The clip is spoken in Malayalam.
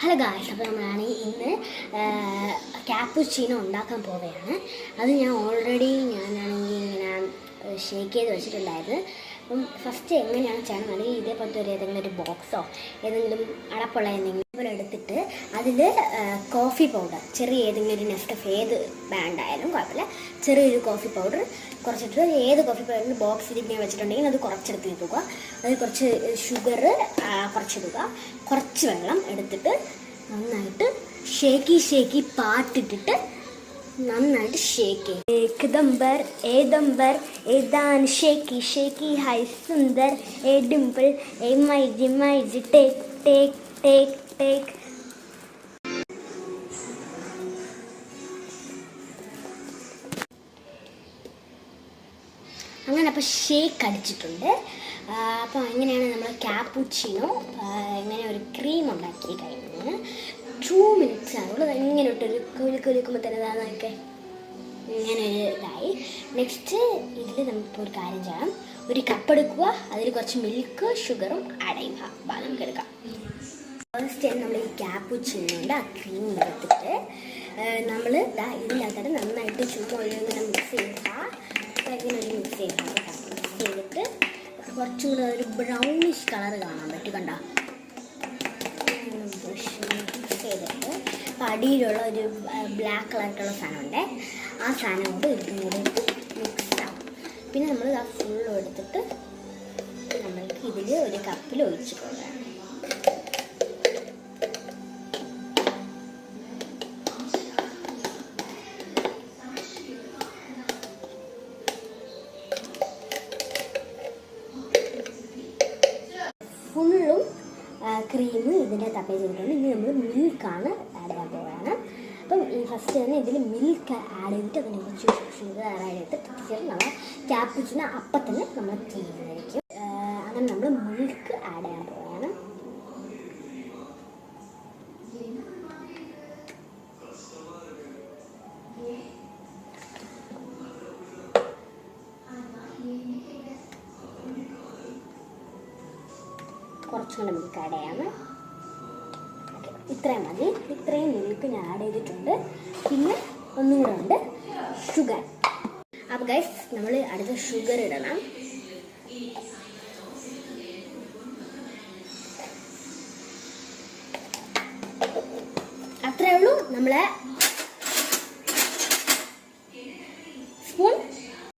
ഹലോ ഗായ്സ്, അപ്പോൾ നമ്മളാണ് ഇന്ന് ക്യാപ്പുച്ചീനോ ഉണ്ടാക്കാൻ പോവുകയാണ്. അത് ഞാനാണെങ്കിൽ ഇങ്ങനെ ഷേക്ക് ചെയ്ത് വെച്ചിട്ടുണ്ടായിരുന്നു. അപ്പം ഫസ്റ്റ് എങ്ങനെയാണ് ചെയ്യണം, അല്ലെങ്കിൽ ഇതേപോലത്തെ ഏതെങ്കിലും ഒരു ബോക്സോ ഏതെങ്കിലും അടപ്പുള്ള എന്തെങ്കിലും എടുത്തിട്ട് അതിൽ കോഫി പൗഡർ, ചെറിയ ഏതെങ്കിലും ഒരു നെസ്കഫെ ഏത് ബ്രാൻഡായാലും കുഴപ്പമില്ല, ചെറിയൊരു കോഫി പൗഡർ കുറച്ചിട്ട്, ഏത് കോഫി പൗഡറിൻ്റെ ബോക്സിൽ ഇങ്ങനെ വെച്ചിട്ടുണ്ടെങ്കിൽ അത് കുറച്ചെടുത്ത് ഇടുക. അതിൽ കുറച്ച് ഷുഗർ കുറച്ചിടുക, കുറച്ച് വെള്ളം എടുത്തിട്ട് നന്നായിട്ട് ഷേക്കി പാട്ടിട്ടിട്ട് നന്നായിട്ട് ഷേക്ക് ഏകദംബർ ഏദംബർ ഏതാണ് ഷേക്കി ഹൈ സുന്ദർ ഏ ഡിംപിൾ ഏ myG take take take take. അങ്ങനെ അപ്പോൾ ഷേക്ക് അടിച്ചിട്ടുണ്ട്. അപ്പോൾ എങ്ങനെയാണ് നമ്മൾ ക്യാപ്പുച്ചിനോ ഇങ്ങനെ ഒരു ക്രീം ഉണ്ടാക്കി കഴിഞ്ഞ് 2 minutes ആവുള്ളൂ. ഇങ്ങനെ ഇട്ടൊരു കുലുക്കുമ്പോൾ തന്നെ അതൊക്കെ ഇങ്ങനെ ഒരു ഇതായി. നെക്സ്റ്റ് ഇതിൽ നമുക്കിപ്പോൾ ഒരു കാര്യം ചെയ്യാം. ഒരു കപ്പ് എടുക്കുക, അതിൽ കുറച്ച് മിൽക്ക് ഷുഗറും ആഡ് ചെയ്യുക. നമുക്ക് എടുക്കാം. ഫസ്റ്റ് ടൈം നമ്മൾ ഈ ക്യാപ്പുച്ചിനോണ്ട് ആ ക്രീം എടുത്തിട്ട് നമ്മൾ ഇതിനകത്ത് നന്നായിട്ട് ചുമ്മാ ഇങ്ങനെ മിക്സ് ചെയ്യുക. ഇങ്ങനെ ഒരു മിക്സ് ചെയ്തിട്ട് കുറച്ചും കൂടെ ഒരു ബ്രൗണിഷ് കളർ കാണാൻ പറ്റും. കണ്ടോ? മിക്സ് ചെയ്തിട്ട് അപ്പോൾ അടിയിലുള്ള ഒരു ബ്ലാക്ക് കളറായിട്ടുള്ള സാധനമുണ്ട്. ആ സാധനം കൊണ്ട് ഇതും കൂടെ മിക്സ് ആവും. പിന്നെ നമ്മൾ ആ ഫുള്ളും എടുത്തിട്ട് നമ്മൾക്ക് ഇതിൽ ഒരു കപ്പിൽ ഒഴിച്ച് പോകാം. ഫുള്ളും ക്രീം ഇതിൻ്റെ തപ്പേ ചെയ്തിട്ടുണ്ട്. ഇനി നമ്മൾ മിൽക്കാണ് ആഡ് ചെയ്യാൻ പോവുകയാണ്. അപ്പം ഈ ഫസ്റ്റ് തന്നെ ഇതിൽ മിൽക്ക് ആഡ് ചെയ്തിട്ട് അതിനെ കുറച്ച് ഷുഗർ ആഡ് ചെയ്തിട്ട് തീർച്ചയായും നമ്മൾ ക്യാപ്പുച്ചിനോ അപ്പം തന്നെ നമ്മൾ ചെയ്യുന്നതായിരിക്കും. അങ്ങനെ നമ്മൾ മിൽക്ക് ആഡ് ചെയ്യാൻ പോവുകയാണ്. കുറച്ചുകൂടെ മിൽക്ക് ആഡ് ചെയ്യാം. ഇത്രയും മതി. ഇത്രയും മിൽക്ക് ഞാൻ ആഡ് ചെയ്തിട്ടുണ്ട്. പിന്നെ ഒന്നും കൂടെ ഉണ്ട് ഷുഗർ. അപ്പോൾ ഗൈസ്, നമ്മൾ അടുത്ത ഷുഗർ ഇടണം. അത്രയേ ഉള്ളൂ. നമ്മളെ